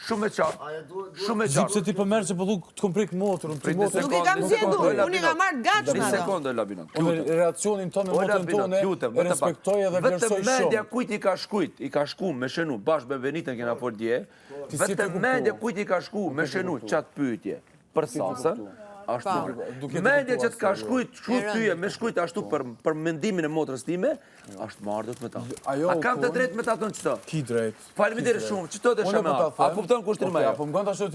Shumë e qartë. Shumë e Zip qartë. se ti përmerë që pëllu të komprik motorën. Nuk e kam zgjedhur, unë e kam marrë gatshme Një ato. sekondë, Labinot. Unë reakcionin tonë me motorën tonë e respektoj edhe vlerësoj Vetëm mendja shumë. kujt i ka shkujt, i ka shku me shenu, bashkë me Benitën kena fol dje, vetëm mendja kujt i ka shku me shenu qatë pyetje për sasën, ashtu. Mendja që të ka shkujt tyje me shkujt ashtu për mendimin e motrës time, ashtë mardët me ta. A kam të drejt me ta të në qëto? Ki drejt. Faleminderit shumë, qëto dhe sheme a kupton kushtin ma jo?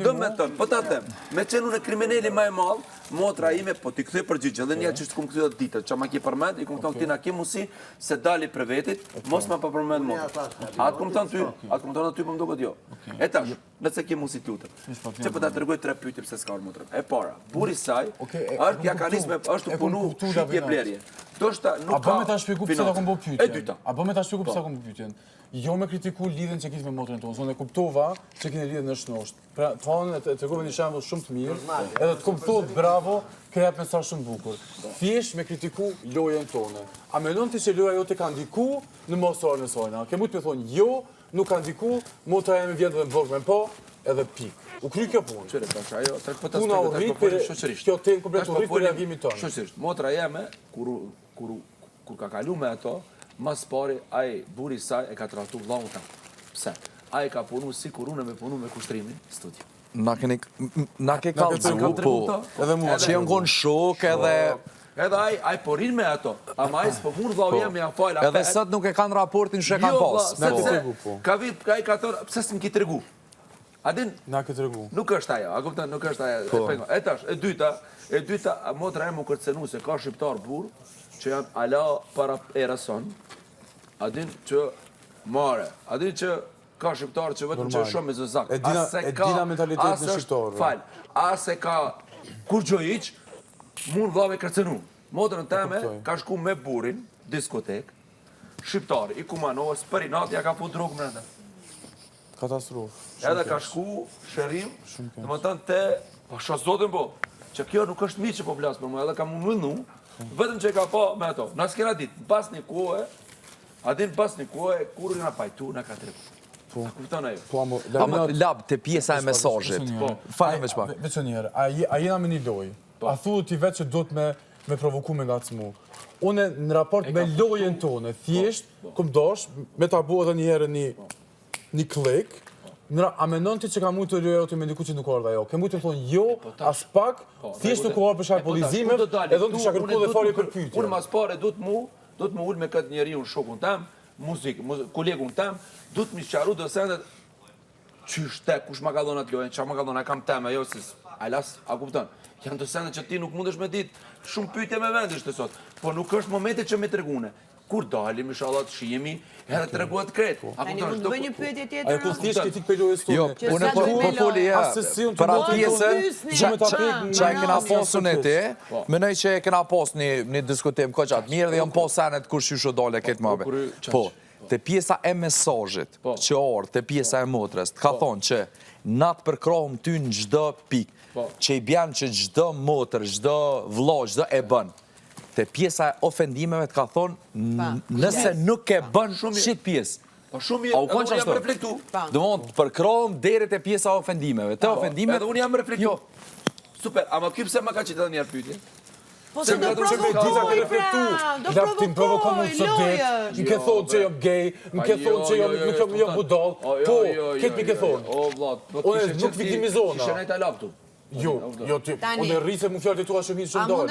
Do me tënë, po ta them, me qenu në krimineli ma e malë, motra ime, po t'i këthy përgjigje, dhe një që shtë kumë këthy dhe ditët, që ma ki përmend, i kumë tonë këtina ki musi, se dali për vetit, mos ma përmend motra. Atë kumë tonë ty, atë kumë tonë ty për më duket jo. E tash, nëse ki musi t'lutëm, që për ta të rëgoj 3 pyetje pëse s'ka motra. E para, buri saj, është jakanizme, është të punu shqitje blerje. A bëme ta shpiku pëse ta kom bo pyetjen? E dyta. A bëme ta shpiku pëse ta kom bo pyetjen? Jo me kritiku lidhen që kiti me motrën tonë, zonë e kuptova që kini lidhen në shnosht. Pra, të hanë e të rëgove një shembull shumë të mirë, edhe të kom thot bravo, ke jep me sa shumë bukur. Thjesht me kritiku lojën tonë. A menon ti që loja jo të ka ndiku në mosarën e sajna? Ke mujtë me thonë jo, nuk ka ndiku, motra jemi vjetë dhe më vërgme po, edhe pik. U kry kjo punë. Qëre, tash, ajo, tash po ta Puna u rrit për kjo tenë komplet u rrit për reagimit tonë. Shoqërisht, motra jeme, kur ka kalu me ato, mas pari, aj buri saj e ka trahtu vllahu ta. Pse? Aj ka punu si kur unë me punu me kushtrimin studio. Na ke kalëzu, po. Edhe mua. Që janë konë shok edhe... Edhe aj porin me ato, ama aj s'po punë vllahu jem, ja falë. Edhe sot nuk e kanë raportin që e kanë pas. Ka vip, ka i ka thonë, pse s'm ki tregu? Adin, Na këtë regu. nuk është ajo, a kupton, nuk është ajo. E tash, e dyta, motra e mu kërcenu se ka shqiptar burë, që janë ala para erason, adin që mare, adin që ka shqiptar që vetëm që shumë me zëzak. E dina mentalitet në shqiptarë. Fal, ase ka kur gjojiq, mund vllave kërcenu. Motrën teme ka shku me burin, diskotek, shqiptar, i kumanohës, për i natë ja ka pu drogë mrenda. Katastrofë. Edhe ka shku shërim, dhe më tënë te, po shazotën po, që kjo nuk është mi që po plasë për mu, edhe ka mu mënu, vetëm që e ka pa me ato. Na s'kena ditë, pas një kohë, adin pas një kohë, kur nga pajtu, nga ka tregu. A kupton ajo? Lab, të pjesa e mesazhit. Falem veç pak. Veç njerë, a jena me një loj? A thu ti veç që do të me provoku me nga cmu? Une në raport me lojën tonë, thjesht, këm dosh, me ta bu edhe njëherë një klik, a menon ti që ka mujtë të loja të me ndiku që nuk ardha jo? Ke mujtë të thonë jo, as pak, thjesht nuk ardhë për shak polizime, edhe në të shakërku dhe fari për pytje. Unë mas pare du të mu ullë me këtë njeri unë shokun tem, kolegun tem, du të mi sharu dhe sendet, qyshte, kush ma ka dhona të lojën, qa ma ka dhona kam tem, ajo, si alas, a kupton. Janë të sendet që ti nuk mundesh me ditë shumë pyetje me vendisht të sot, po nuk është momentit që me tregune. Kur dalim, inshallah të shihemi, edhe të reguat kretë. Tani mund të bëj një pyetje tjetër? Ajo ku thjesht këti këtë lojës tonë. Jo, unë po foli për atë pjesën që e kena posun e ti, menoj që e kena pos një diskutim koqat mirë dhe jam pos senet kur shysho dole këtë mëve. Po, të pjesa e mesazhit, që orë, të pjesa e motrës, të ka thonë që natë përkrohëm ty në gjdo pik, që i bjanë që gjdo motër, gjdo vlo, gjdo e bënë. Të pjesa e ofendimeve të ka thonë, nëse nuk e bënë shqit pjesë. Po shumë mirë, edhe unë jam reflektu. Dhe mund të përkrohëm deri të pjesa ofendimeve. Të ofendimet... Edhe unë jam reflektu. Super, ama kjo pëse ma ka qitë edhe njerë pyetje? Po se do provokoj, pra, do provokoj lojën. Më ke thonë që jam gay, më ke thonë që jam budal, po, këtë mi ke thonë. O, Vlad, Unë nuk viktimizona. Kishe nejt a laptu. Jo, unë rrisë mu fjallë të tua shumë dole. A mundem